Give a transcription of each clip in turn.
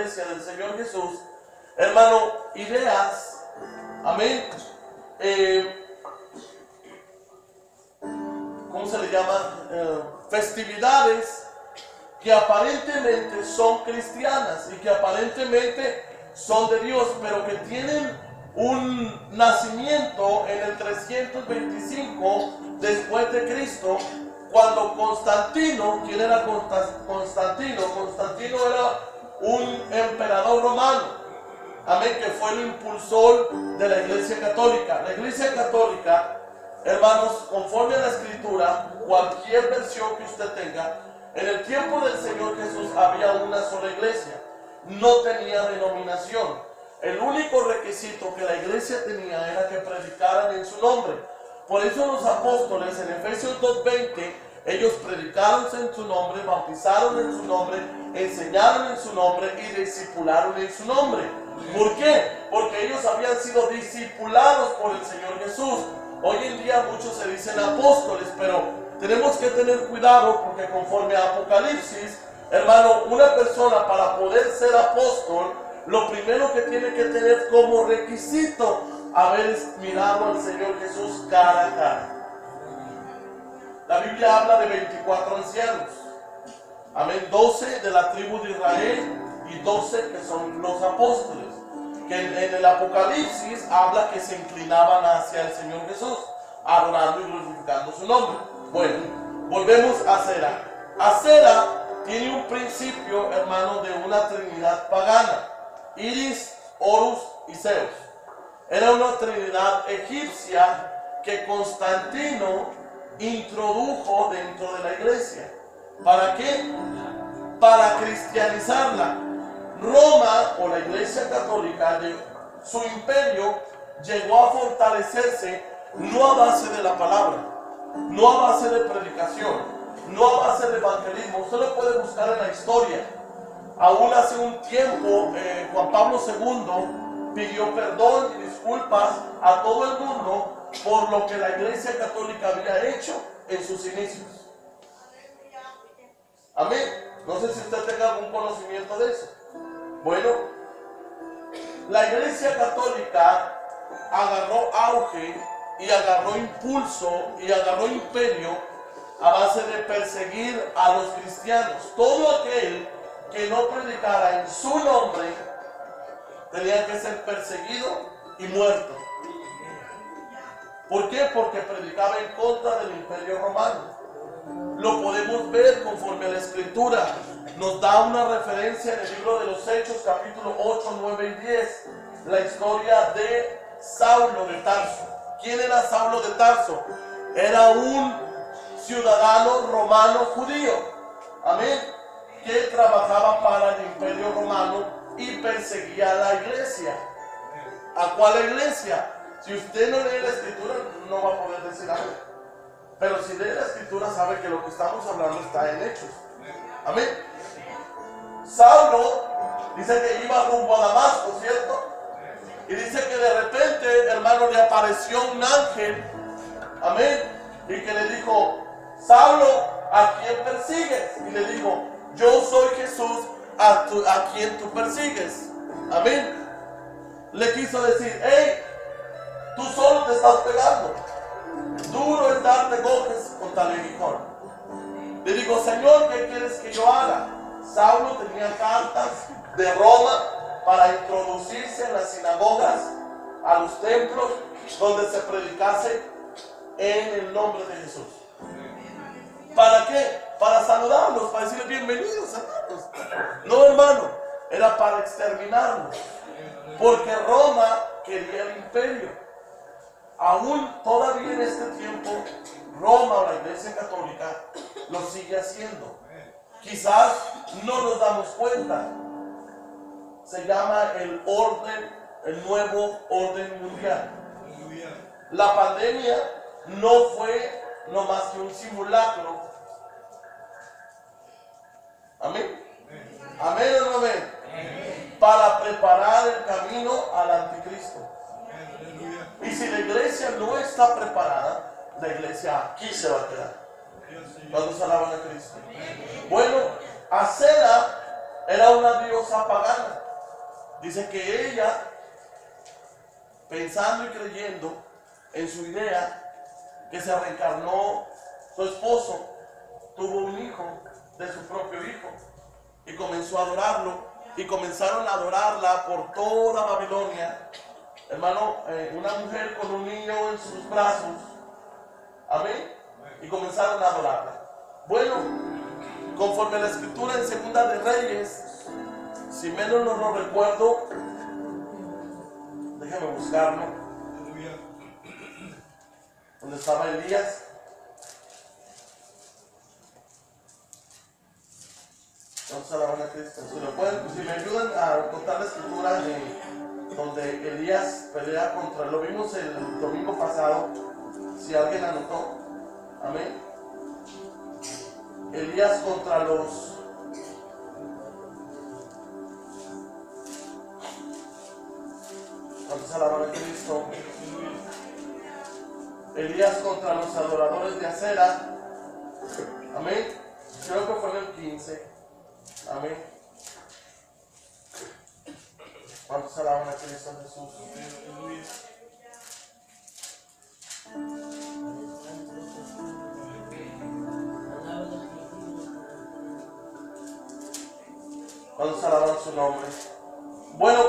iglesia del Señor Jesús, hermano, ideas, amén, ¿cómo se le llama? Festividades que aparentemente son cristianas y que aparentemente son de Dios, pero que tienen un nacimiento en el 325 después de Cristo, cuando Constantino, ¿quién era Constantino? Constantino era un emperador romano, amén, que fue el impulsor de la Iglesia Católica. La Iglesia Católica, hermanos, conforme a la Escritura, cualquier versión que usted tenga, en el tiempo del Señor Jesús había una sola iglesia, no tenía denominación. El único requisito que la iglesia tenía era que predicaran en su nombre. Por eso los apóstoles en Efesios 2:20, ellos predicaron en su nombre, bautizaron en su nombre, enseñaron en su nombre y discipularon en su nombre. ¿Por qué? Porque ellos habían sido discipulados por el Señor Jesús. Hoy en día muchos se dicen apóstoles, pero tenemos que tener cuidado porque conforme a Apocalipsis, hermano, una persona para poder ser apóstol, lo primero que tiene que tener como requisito haber mirado al Señor Jesús cara a cara. La Biblia habla de 24 ancianos, amén, 12 de la tribu de Israel y 12 que son los apóstoles, que en el Apocalipsis habla que se inclinaban hacia el Señor Jesús, adorando y glorificando su nombre. Bueno, volvemos a Acera. Acera tiene un principio, hermano, de una trinidad pagana: Iris, Horus y Zeus. Era una trinidad egipcia que Constantino introdujo dentro de la iglesia. ¿Para qué? Para cristianizarla. Roma, o la iglesia católica, su imperio llegó a fortalecerse no a base de la palabra, no a base de predicación, no a base de evangelismo. Usted lo puede buscar en la historia. Aún hace un tiempo, Juan Pablo II pidió perdón y disculpas a todo el mundo por lo que la Iglesia Católica había hecho en sus inicios. Amén. No sé si usted tenga algún conocimiento de eso. Bueno, la Iglesia Católica agarró auge y agarró impulso y agarró imperio a base de perseguir a los cristianos. Todo aquel que no predicara en su nombre tenía que ser perseguido y muerto. ¿Por qué? Porque predicaba en contra del imperio romano. Lo podemos ver conforme a la Escritura. Nos da una referencia en el libro de los Hechos, capítulo 8, 9 y 10, la historia de Saulo de Tarso. ¿Quién era Saulo de Tarso? Era un ciudadano romano judío, amén, que trabajaba para el imperio romano y perseguía a la iglesia. ¿A cuál iglesia? Si usted no lee la Escritura, no va a poder decir algo. Pero si lee la Escritura, sabe que lo que estamos hablando está en Hechos. Amén. Saulo dice que iba rumbo a Damasco, ¿cierto? Y dice que de repente, hermano, le apareció un ángel, amén, y que le dijo: Saulo, ¿a quién persigues? Y le dijo: yo soy Jesús a quien tú persigues. Amén. Le quiso decir: hey, tú solo te estás pegando. Duro es darte gojes con tal aguijón. Le digo: Señor, ¿qué quieres que yo haga? Saulo tenía cartas de Roma para introducirse en las sinagogas, a los templos, donde se predicase en el nombre de Jesús. ¿Para qué? Para saludarlos, para decirles bienvenidos, hermanos. No, hermano, era para exterminarlos, porque Roma quería el imperio. Aún todavía en este tiempo, Roma o la Iglesia Católica lo sigue haciendo. Quizás no nos damos cuenta. Se llama el nuevo orden mundial. La pandemia no fue no más que un simulacro. Amén. Amén o no amén. Para preparar el camino al anticristo. Y si la iglesia no está preparada, la iglesia aquí se va a quedar. ¿Cuántos alaban a Cristo? Bueno, Acera era una diosa pagana. Dice que ella, pensando y creyendo en su idea, que se reencarnó su esposo, tuvo un hijo de su propio hijo y comenzó a adorarlo, y comenzaron a adorarla por toda Babilonia. Hermano, una mujer con un niño en sus brazos, amén, y comenzaron a adorarla. Bueno, conforme a la escritura en Segunda de Reyes, si menos no lo recuerdo, déjame buscarlo, donde estaba Elías. Vamos a la buena Cristo. Si me ayudan a contar la escritura de donde Elías pelea contra, lo vimos el domingo pasado, si alguien anotó, amén. Elías contra los ¿cuántos alaban a Cristo? Elías contra los adoradores de Acera, amén. Creo que fue en el 15. Amén. ¿Cuántos alaban a Cristo Jesús? ¿Cuántos alaban su nombre? Bueno,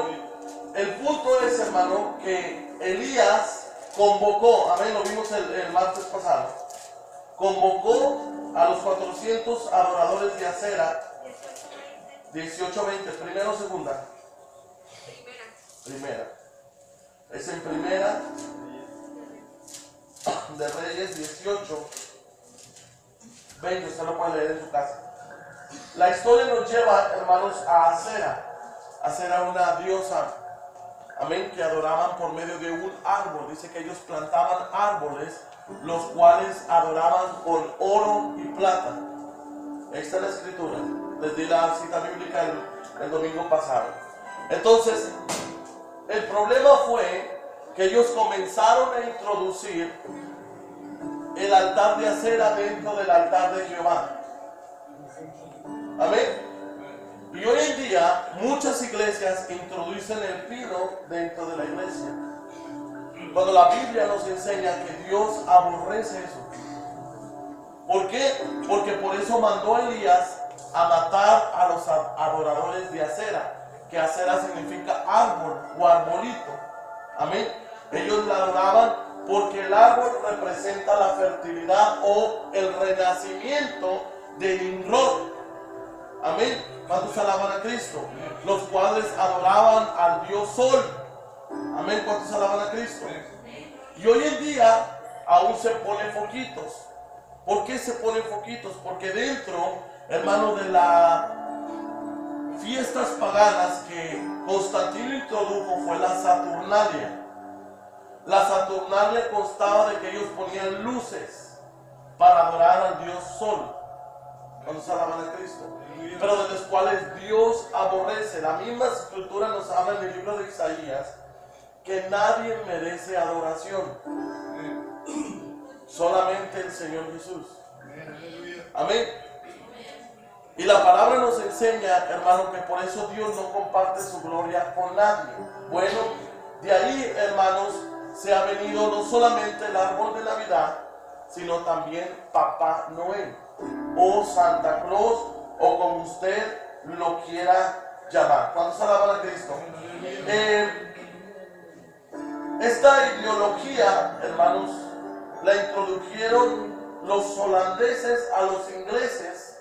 el punto es, hermano, que Elías convocó, amén, lo vimos el martes pasado, convocó a los 400 adoradores de Acera. 18:20, ¿primera o segunda? Primera. Es en Primera de Reyes 18:20, usted lo puede leer en su casa. La historia nos lleva, hermanos, a Acera. Acera, una diosa, amén, que adoraban por medio de un árbol. Dice que ellos plantaban árboles, los cuales adoraban con oro y plata. Esta es la escritura. Les di la cita bíblica el domingo pasado. Entonces, el problema fue que ellos comenzaron a introducir el altar de Acera dentro del altar de Jehová. Amén. Y hoy en día muchas iglesias introducen el pino dentro de la iglesia, cuando la Biblia nos enseña que Dios aborrece eso. ¿Por qué? Porque por eso mandó a Elías a matar a los adoradores de Acera, que Acera significa árbol o arbolito. Amén. Ellos la adoraban porque el árbol representa la fertilidad o el renacimiento de Nimrod. Amén. ¿Cuántos alaban a Cristo? Los cuales adoraban al Dios Sol. Amén. ¿Cuántos alaban a Cristo? Y hoy en día aún se ponen foquitos. ¿Por qué se ponen foquitos? Porque dentro, hermano, de las fiestas paganas que Constantino introdujo fue la Saturnalia. La Saturnalia constaba de que ellos ponían luces para adorar al Dios Sol, cuando se alaban a Cristo, pero de los cuales Dios aborrece. La misma escritura nos habla en el libro de Isaías que nadie merece adoración, solamente el Señor Jesús. Amén. Y la palabra nos enseña, hermano, que por eso Dios no comparte su gloria con nadie. Bueno, de ahí, hermanos, se ha venido no solamente el árbol de Navidad, sino también Papá Noel o Santa Claus, o como usted lo quiera llamar. ¿Cuántos alaban a Cristo? Esta ideología, hermanos, la introdujeron los holandeses a los ingleses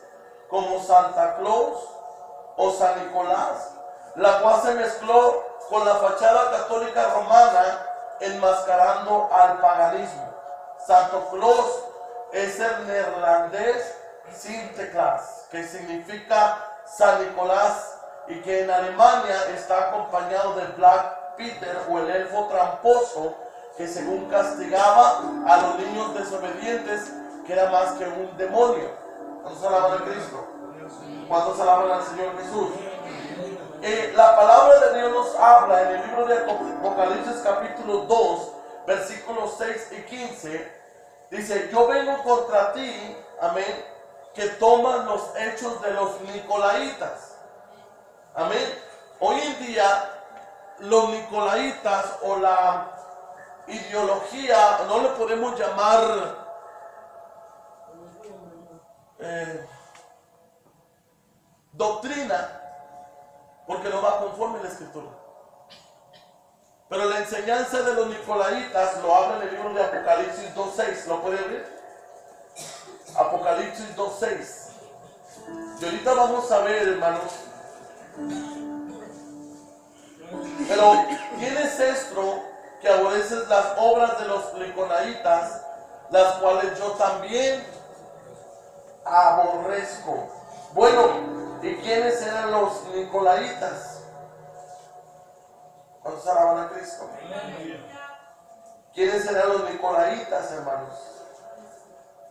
como Santa Claus o San Nicolás, la cual se mezcló con la fachada católica romana, enmascarando al paganismo. Santo Claus es el neerlandés Sinterklaas, que significa San Nicolás, y que en Alemania está acompañado de Black Peter, o el elfo tramposo, que según castigaba a los niños desobedientes, que era más que un demonio. ¿Cuántos alaban a Cristo? ¿Cuántos alaban al Señor Jesús? La palabra de Dios nos habla en el libro de Apocalipsis capítulo 2, versículos 6 y 15. Dice: yo vengo contra ti, amén, que toman los hechos de los Nicolaitas Amén. Hoy en día los nicolaitas o la ideología, no le podemos llamar doctrina, porque no va conforme a la escritura. Pero la enseñanza de los nicolaitas lo habla en el libro de Apocalipsis 2.6. ¿Lo puede abrir? Apocalipsis 2.6. Y ahorita vamos a ver, hermanos. Pero ¿quién es esto que aborrece las obras de los nicolaitas, las cuales yo también aborrezco? Bueno, ¿y quiénes eran los nicolaitas? ¿Cuántos alaban a Cristo? ¿Quiénes eran los nicolaitas, hermanos?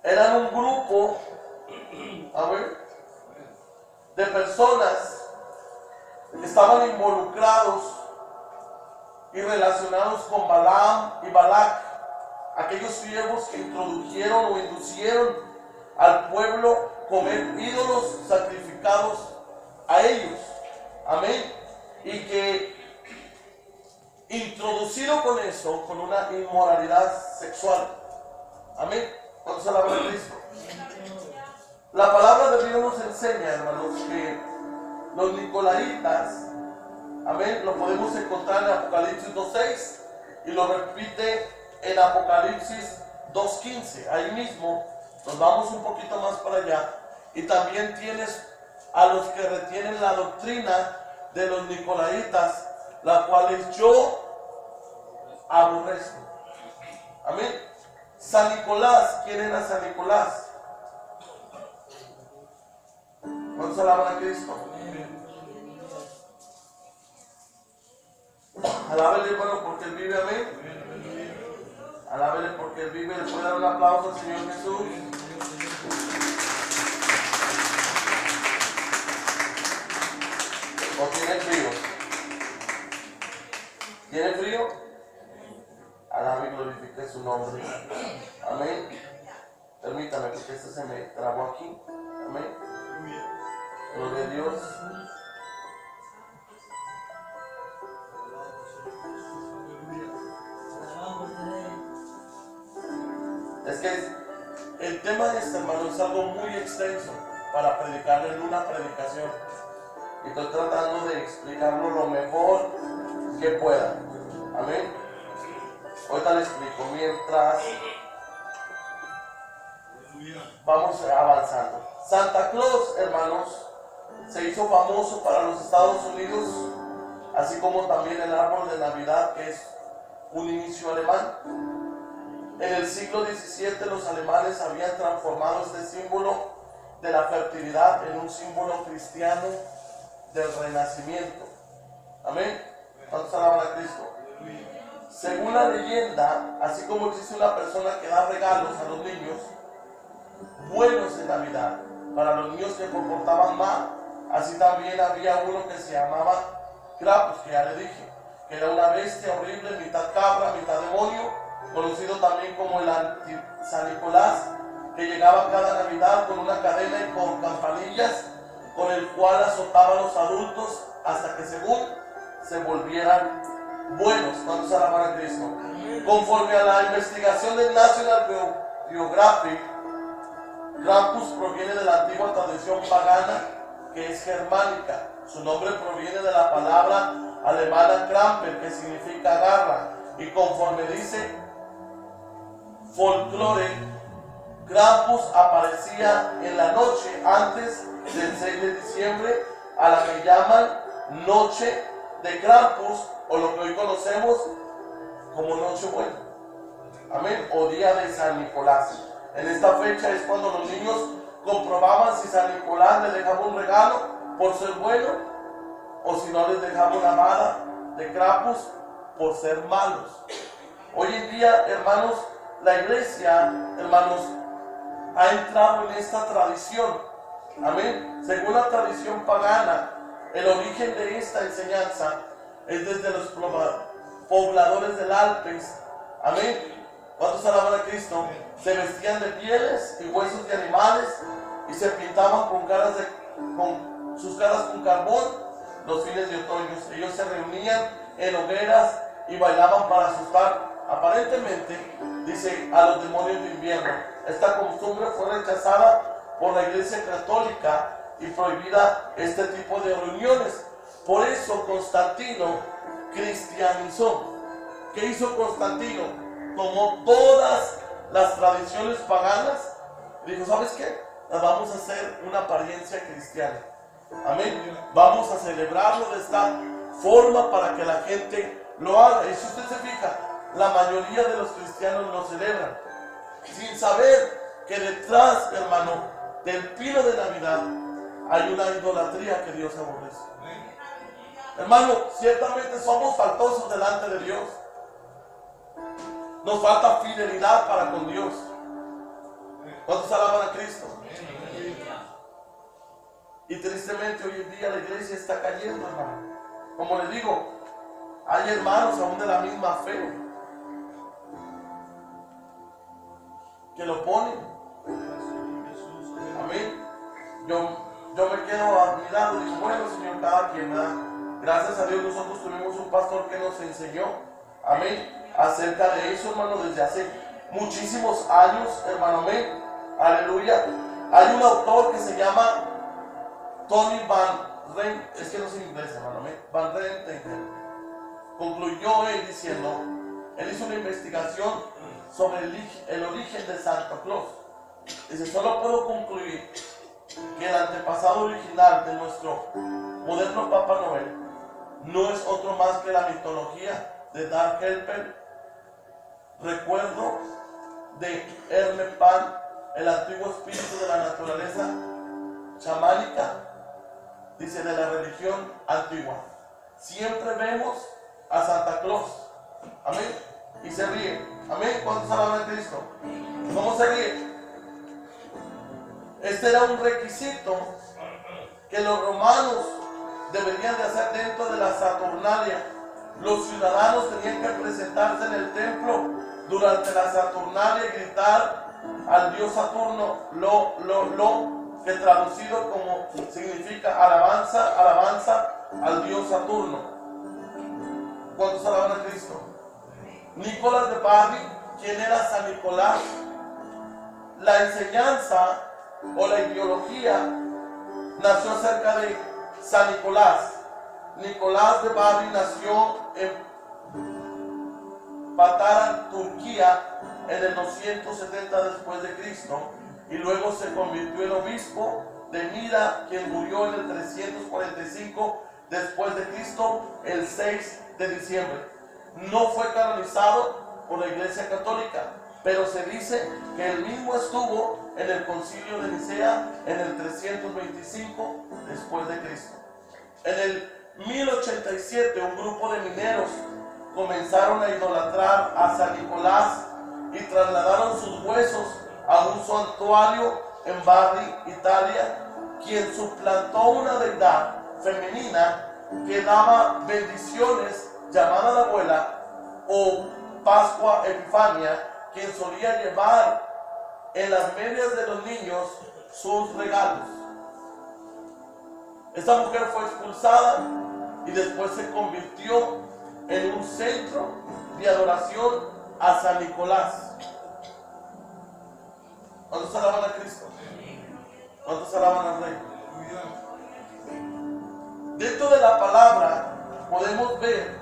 Eran un grupo, a ver, de personas que estaban involucrados y relacionados con Balaam y Balac, aquellos siervos que introdujeron o inducieron al pueblo a comer ídolos sacrificados a ellos. Amén. Y que introducido con eso, con una inmoralidad sexual. Amén. ¿Cuántos alaban a Cristo? La palabra de Dios nos enseña, hermanos, que los nicolaitas, amén, lo podemos encontrar en Apocalipsis 2.6 y lo repite en Apocalipsis 2.15. Ahí mismo nos vamos un poquito más para allá. Y también tienes a los que retienen la doctrina de los nicolaitas, la cual yo aborrezco. Amén. San Nicolás, ¿quién era San Nicolás? ¿Cuántos alaban a Cristo? Alábele, hermano, porque Él vive, amén. Alábele porque Él vive. ¿Le puede dar un aplauso al Señor Jesús? ¿O tiene frío? ¿Tiene frío? Alabe y glorifique su nombre. Amén. Permítame porque esto se me trabó aquí. Amén. Gloria a Dios. Es que el tema de este, hermano, es algo muy extenso para predicarlo en una predicación. Y estoy tratando de explicarlo lo mejor que pueda. Amén. Ahorita le explico mientras vamos avanzando. Santa Claus, hermanos, se hizo famoso para los Estados Unidos, así como también el árbol de Navidad, que es un inicio alemán. En el siglo XVII los alemanes habían transformado este símbolo de la fertilidad en un símbolo cristiano del renacimiento. Amén. ¿Cuántos alaban a Cristo? Según la leyenda, así como existe una persona que da regalos a los niños buenos en Navidad, para los niños que comportaban mal, así también había uno que se llamaba Krampus, que ya le dije, que era una bestia horrible, mitad cabra, mitad demonio, conocido también como el San Nicolás, que llegaba cada Navidad con una cadena y con campanillas, con el cual azotaba a los adultos hasta que según se volvieran buenos. ¿Cuántos alaban a Cristo? Conforme a la investigación del National Geographic, Krampus proviene de la antigua tradición pagana que es germánica. Su nombre proviene de la palabra alemana Krampen, que significa garra, y conforme dice folclore, Krampus aparecía en la noche antes del 6 de diciembre, a la que llaman Noche de Krampus, o lo que hoy conocemos como Nochebuena. Amén. O Día de San Nicolás. En esta fecha es cuando los niños comprobaban si San Nicolás les dejaba un regalo por ser bueno, o si no les dejaba una vara de Krampus por ser malos. Hoy en día, hermanos, la iglesia, hermanos, ha entrado en esta tradición. Amén. Según la tradición pagana, el origen de esta enseñanza es desde los pobladores del Alpes. Amén. ¿Cuántos alaban a Cristo? Se vestían de pieles y huesos de animales y se pintaban con sus caras con carbón, los fines de otoño. Ellos se reunían en hogueras y bailaban para asustar, aparentemente, dice, a los demonios de invierno. Esta costumbre fue rechazada por la Iglesia Católica y prohibida este tipo de reuniones. Por eso Constantino cristianizó. ¿Qué hizo Constantino? Tomó todas las tradiciones paganas y dijo, ¿sabes qué? Las vamos a hacer una apariencia cristiana. Amén. Vamos a celebrarlo de esta forma para que la gente lo haga. Y si usted se fija, la mayoría de los cristianos lo celebran sin saber que detrás, hermano, del pino de Navidad hay una idolatría que Dios aborrece. Hermano, ciertamente somos faltosos delante de Dios. Nos falta fidelidad para con Dios. ¿Cuántos alaban a Cristo? Y tristemente hoy en día la iglesia está cayendo, hermano. Como le digo, hay hermanos aún de la misma fe que lo ponen. Amén. Yo me quedo admirado y digo, bueno, Señor, cada quien, ¿verdad? Gracias a Dios nosotros tuvimos un pastor que nos enseñó, amén, acerca de eso, hermano, desde hace muchísimos años, hermano, amén, aleluya. Hay un autor que se llama Tony Van Rent, es que no sé inglés, hermano, amén, Van Rent, concluyó él diciendo, él hizo una investigación sobre el origen de Santa Claus. Dice, solo puedo concluir que el antepasado original de nuestro moderno Papá Noel no es otro más que la mitología de Dark Helper, recuerdo de Hermes Pan, el antiguo espíritu de la naturaleza chamánica, dice, de la religión antigua. Siempre vemos a Santa Claus, amén, y se ríe, amén. ¿Cuántos alaban a Cristo? ¿Cómo se ríe? Este era un requisito que los romanos deberían de hacer dentro de la Saturnalia. Los ciudadanos tenían que presentarse en el templo durante la Saturnalia y gritar al dios Saturno, que traducido como significa alabanza, alabanza al dios Saturno. ¿Cuántos alaban a Cristo? Nicolás de Bari, ¿quién era San Nicolás? La enseñanza o la ideología nació acerca de San Nicolás. Nicolás de Bari nació en Patara, Turquía, en el 270 después de Cristo, y luego se convirtió en obispo de Mira, quien murió en el 345 después de Cristo, el 6 de diciembre. No fue canonizado por la Iglesia Católica, pero se dice que él mismo estuvo en el concilio de Nicea en el 325 después de Cristo. En el 1087 un grupo de mineros comenzaron a idolatrar a San Nicolás y trasladaron sus huesos a un santuario en Bari, Italia, quien suplantó una deidad femenina que daba bendiciones, llamada la abuela o Pascua Epifania, quien solía llevar en las medias de los niños sus regalos. Esta mujer fue expulsada y después se convirtió en un centro de adoración a San Nicolás. ¿Cuántos alaban a Cristo? ¿Cuántos alaban al Rey? Dentro de la palabra podemos ver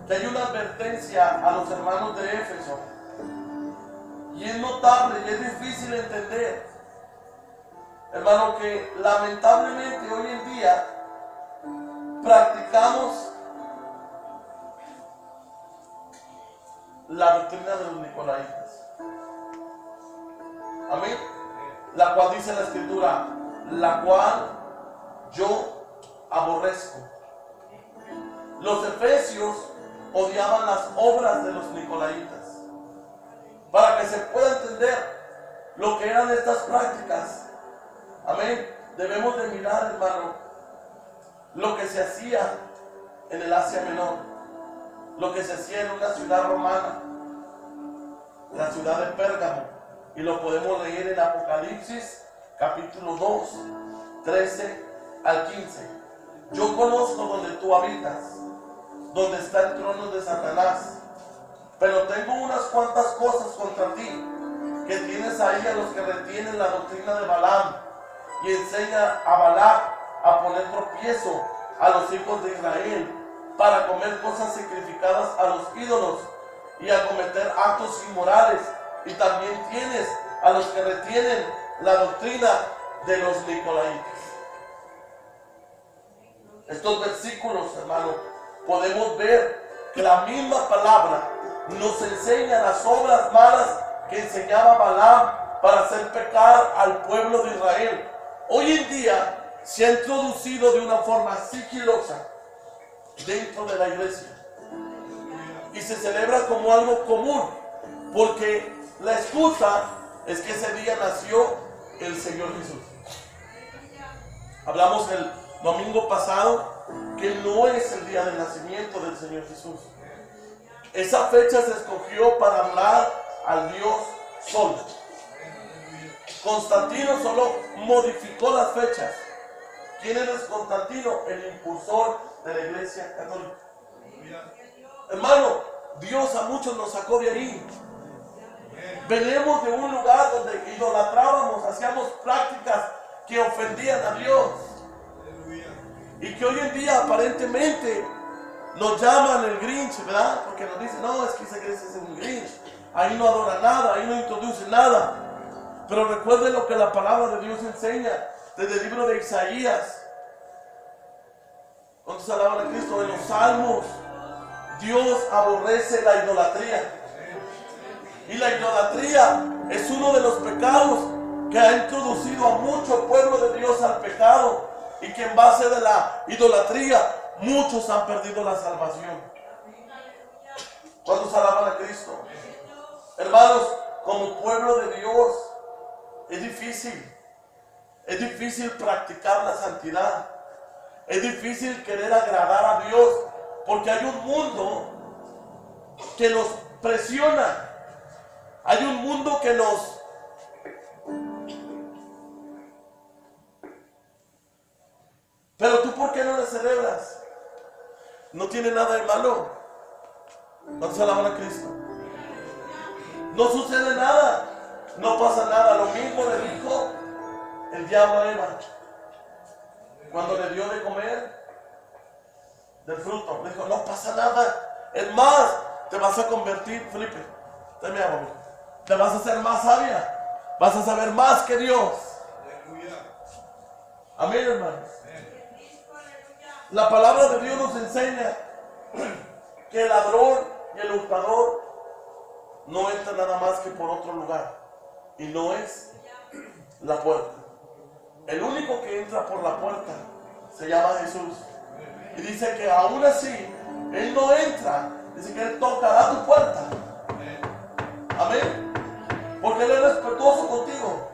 que hay una advertencia a los hermanos de Éfeso, y es notable y es difícil entender, hermano, que lamentablemente hoy en día practicamos la doctrina de los nicolaitas. Amén. La cual dice la Escritura, la cual yo aborrezco. Los efesios odiaban las obras de los nicolaitas. Para que se pueda entender lo que eran estas prácticas, amén, debemos de mirar, hermano, lo que se hacía en el Asia Menor, lo que se hacía en una ciudad romana, la ciudad de Pérgamo, y lo podemos leer en Apocalipsis capítulo 2, 13 al 15. Yo conozco donde tú habitas, donde está el trono de Satanás, pero tengo unas cuantas cosas contra ti, que tienes ahí a los que retienen la doctrina de Balaam y enseña a Balac a poner tropiezo a los hijos de Israel para comer cosas sacrificadas a los ídolos y a cometer actos inmorales. Y también tienes a los que retienen la doctrina de los Nicolaitas. Estos versículos, hermano, podemos ver que la misma palabra nos enseña las obras malas que enseñaba Balaam para hacer pecar al pueblo de Israel. Hoy en día se ha introducido de una forma sigilosa dentro de la iglesia y se celebra como algo común, porque la excusa es que ese día nació el Señor Jesús. Hablamos el domingo pasado que no es el día del nacimiento del Señor Jesús. Esa fecha se escogió para hablar al Dios Sol. Constantino solo modificó las fechas. ¿Quién es Constantino? El impulsor de la iglesia católica. Hermano, Dios a muchos nos sacó de ahí. Venimos de un lugar donde idolatrábamos, hacíamos prácticas que ofendían a Dios. Y que hoy en día aparentemente nos llaman el Grinch, ¿verdad? Porque nos dicen, no, es que esa iglesia es un Grinch. Ahí no adora nada, ahí no introduce nada. Pero recuerden lo que la palabra de Dios enseña desde el libro de Isaías. Cuando se alaban a Cristo en los Salmos, Dios aborrece la idolatría. Y la idolatría es uno de los pecados que ha introducido a mucho pueblo de Dios al pecado. Y que en base de la idolatría muchos han perdido la salvación. Cuando se alaban a Cristo, hermanos, como pueblo de Dios es difícil practicar la santidad, es difícil querer agradar a Dios, porque hay un mundo que nos presiona, hay un mundo que nos pero tú, ¿por qué no le celebras? No tiene nada de malo cuando se alaban a Cristo. No sucede nada, no pasa nada. Lo mismo le dijo el diablo a Eva cuando le dio de comer del fruto. Le dijo, no pasa nada. Es más, te vas a convertir, Felipe, dame agua, te vas a hacer más sabia, vas a saber más que Dios. Amén, hermanos. La palabra de Dios nos enseña que el ladrón y el hurtador no entra nada más que por otro lugar, y no es la puerta. El único que entra por la puerta se llama Jesús, y dice que aún así Él no entra, dice que Él tocará tu puerta. Amén, porque Él es respetuoso contigo.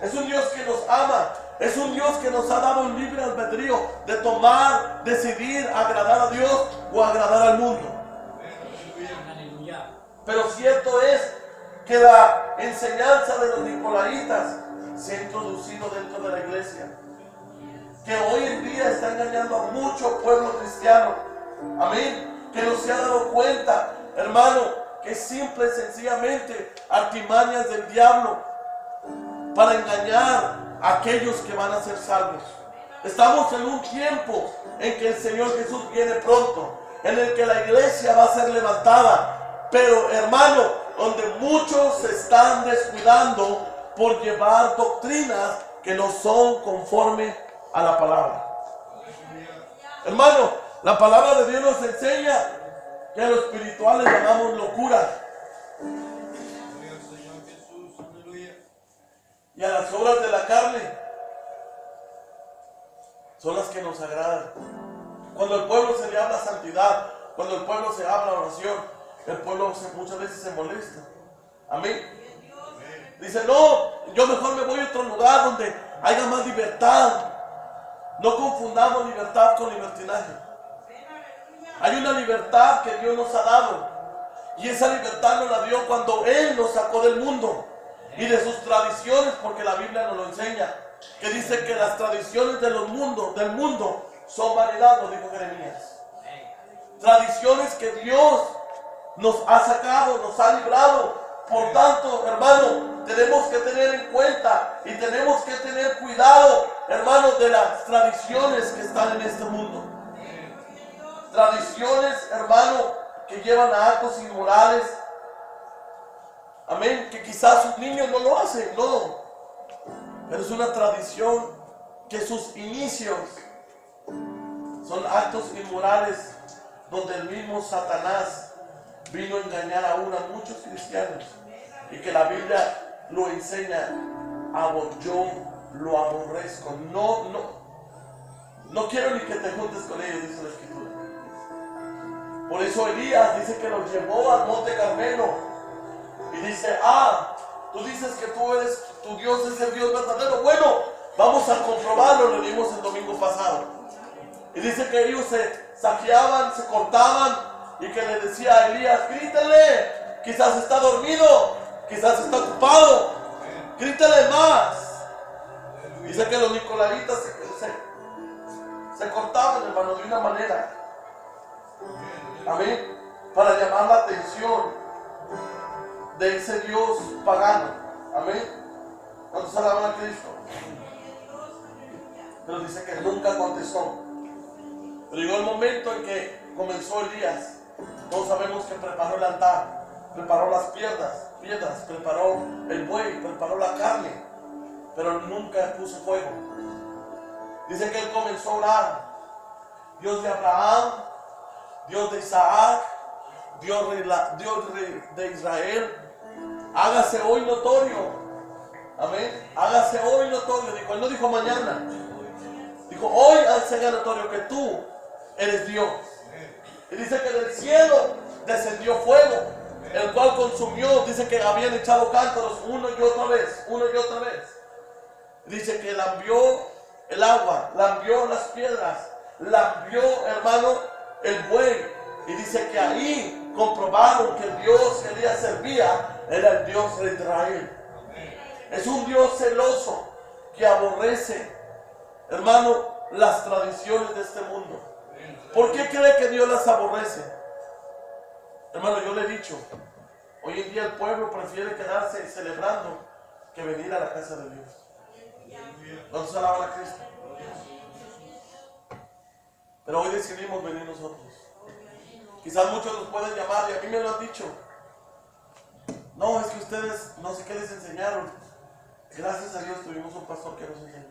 Es un Dios que nos ama. Es un Dios que nos ha dado un libre albedrío de tomar, decidir agradar a Dios o agradar al mundo. Pero cierto es que la enseñanza de los nicolaitas se ha introducido dentro de la iglesia, que hoy en día está engañando a mucho pueblo cristiano. Amén. Que no se ha dado cuenta, hermano, que simple y sencillamente artimañas del diablo para engañar a aquellos que van a ser salvos. Estamos en un tiempo en que el Señor Jesús viene pronto, en el que la iglesia va a ser levantada, pero hermano, donde muchos se están descuidando por llevar doctrinas que no son conforme a la palabra. Hermano, la palabra de Dios nos enseña que a lo espiritual le llamamos locura, y a las obras de la carne son las que nos agradan. Cuando al pueblo se le habla santidad, cuando al pueblo se habla oración, el pueblo muchas veces se molesta. Amén. Dice, no, yo mejor me voy a otro lugar donde haya más libertad. No confundamos libertad con libertinaje. Hay una libertad que Dios nos ha dado, y esa libertad nos la dio cuando Él nos sacó del mundo y de sus tradiciones, porque la Biblia nos lo enseña, que dice que las tradiciones del mundo son vanidad, lo dijo Jeremías. Tradiciones que Dios nos ha sacado, nos ha librado. Por tanto, hermano, tenemos que tener en cuenta y tenemos que tener cuidado, hermano, de las tradiciones que están en este mundo. Tradiciones, hermano, que llevan a actos inmorales. Amén. Que quizás sus niños no lo hacen, no. Pero es una tradición que sus inicios son actos inmorales donde el mismo Satanás vino a engañar aún a muchos cristianos y que la Biblia lo enseña. Yo lo aborrezco. No quiero ni que te juntes con ellos, dice la Escritura. Por eso Elías dice que los llevó al monte Carmelo y dice: tú dices que tu Dios es el Dios verdadero. Bueno, vamos a comprobarlo, lo leímos el domingo pasado. Y dice que ellos se saqueaban, se cortaban, y que le decía a Elías: grítale, quizás está dormido, quizás está ocupado, grítale más. Dice que los nicolaitas se cortaban, hermano, de una manera, amén, para llamar la atención de ese Dios pagano, amén. ¿Cuántos alaban a Cristo? Pero dice que nunca contestó. Pero llegó el momento en que comenzó Elías. Todos sabemos que preparó el altar, preparó las piedras, preparó el buey, preparó la carne, pero nunca puso fuego. Dice que él comenzó a orar: Dios de Abraham, Dios de Isaac, Dios de Israel, hágase hoy notorio. Amén. Hágase hoy notorio. Dijo, él no dijo mañana. Dijo: hoy se haga notorio que tú eres Dios. Y dice que del cielo descendió fuego, el cual consumió. Dice que habían echado cántaros una y otra vez. Dice que la envió el agua, la envió las piedras, la envió, hermano, el buey. Y dice que ahí comprobaron que el Dios que Elías servía era el Dios de Israel. Es un Dios celoso que aborrece, hermano, las tradiciones de este mundo. ¿Por qué cree que Dios las aborrece? Hermano, yo le he dicho, hoy en día el pueblo prefiere quedarse celebrando que venir a la casa de Dios. ¿Cuántos alaban a Cristo? Pero hoy decidimos venir nosotros. Quizás muchos nos pueden llamar, y a mí me lo han dicho: no, es que ustedes no sé qué les enseñaron. Gracias a Dios tuvimos un pastor que nos enseñó.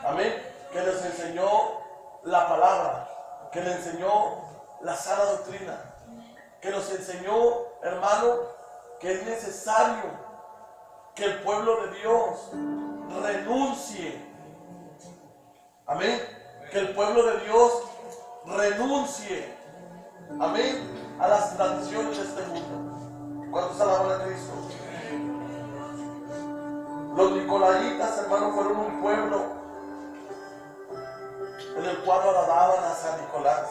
Amén. Que nos enseñó la palabra, que nos enseñó la sana doctrina, que nos enseñó, hermano, que es necesario que el pueblo de Dios renuncie. Amén. Que el pueblo de Dios renuncie, amén, a las tradiciones de este mundo. ¿Cuántos alaban a Cristo? Los nicolaitas, hermano, fueron un pueblo en el cual adoraban a San Nicolás.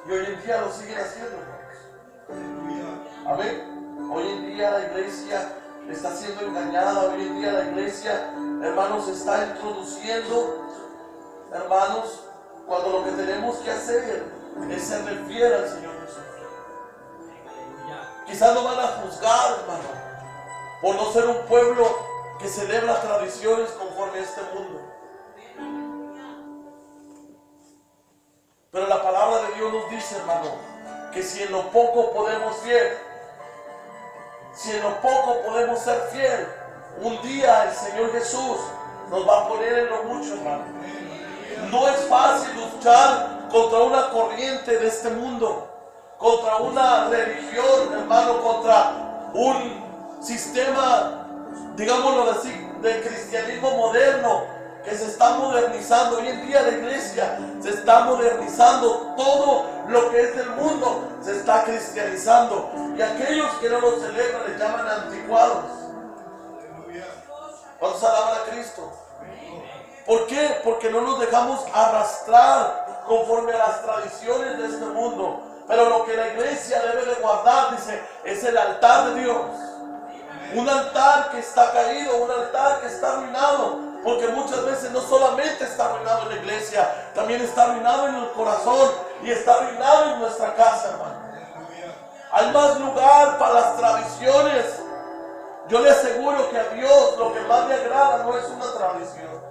Y hoy en día lo siguen haciendo, hermanos. Amén. Hoy en día la iglesia está siendo engañada. Hoy en día la iglesia, hermanos, está introduciendo, hermanos, cuando lo que tenemos que hacer es ser fiel al Señor Jesús. Quizás no van a juzgar, hermano, por no ser un pueblo que celebra tradiciones conforme a este mundo. Pero la palabra de Dios nos dice, hermano, que si en lo poco podemos fiel, si en lo poco podemos ser fiel, un día el Señor Jesús nos va a poner en lo mucho, hermano. No es fácil luchar contra una corriente de este mundo, contra una religión, hermano, contra un sistema, digámoslo así, de cristianismo moderno que se está modernizando. Hoy en día la iglesia se está modernizando, todo lo que es del mundo se está cristianizando, y aquellos que no lo celebran les llaman anticuados. ¿Cuántos alaban a Cristo? ¿Por qué? Porque no nos dejamos arrastrar conforme a las tradiciones de este mundo. Pero lo que la iglesia debe de guardar, dice, es el altar de Dios. Un altar que está caído, un altar que está arruinado. Porque muchas veces no solamente está arruinado en la iglesia, también está arruinado en el corazón y está arruinado en nuestra casa, hermano. Hay más lugar para las tradiciones. Yo le aseguro que a Dios lo que más le agrada no es una tradición.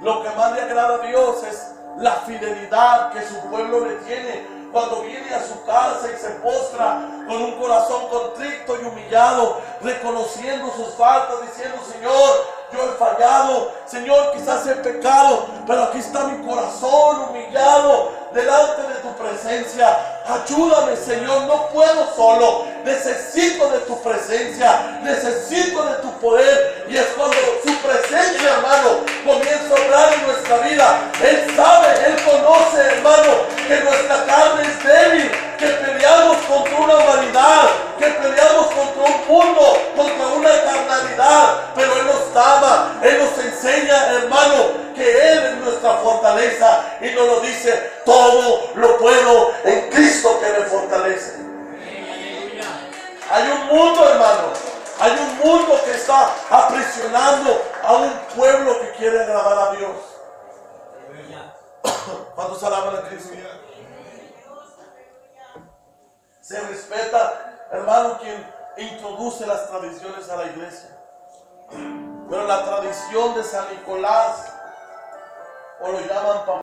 Lo que más le agrada a Dios es la fidelidad que su pueblo le tiene cuando viene a su casa y se postra con un corazón contrito y humillado, reconociendo sus faltas, diciendo: Señor, yo he fallado, Señor, quizás he pecado, pero aquí está mi corazón humillado delante de tu presencia. Ayúdame, Señor, no puedo solo, necesito de tu presencia, necesito de tu poder. Y es cuando su presencia, hermano, comienza a obrar en nuestra vida. Él sabe, Él conoce, hermano, que nuestra carne es débil, que peleamos contra una humanidad, que peleamos contra un mundo, contra una carnalidad, pero Él nos ama, Él nos enseña, hermano, que Él es nuestra fortaleza, y nos lo dice: todo lo puedo en Cristo que me fortalece. Hay un mundo, hermano, hay un mundo que está aprisionando a un pueblo que quiere agradar a Dios. ¿Cuántos alaban a Cristo? Se respeta, hermano, quien introduce las tradiciones a la iglesia. Pero la tradición de San Nicolás, o lo llaman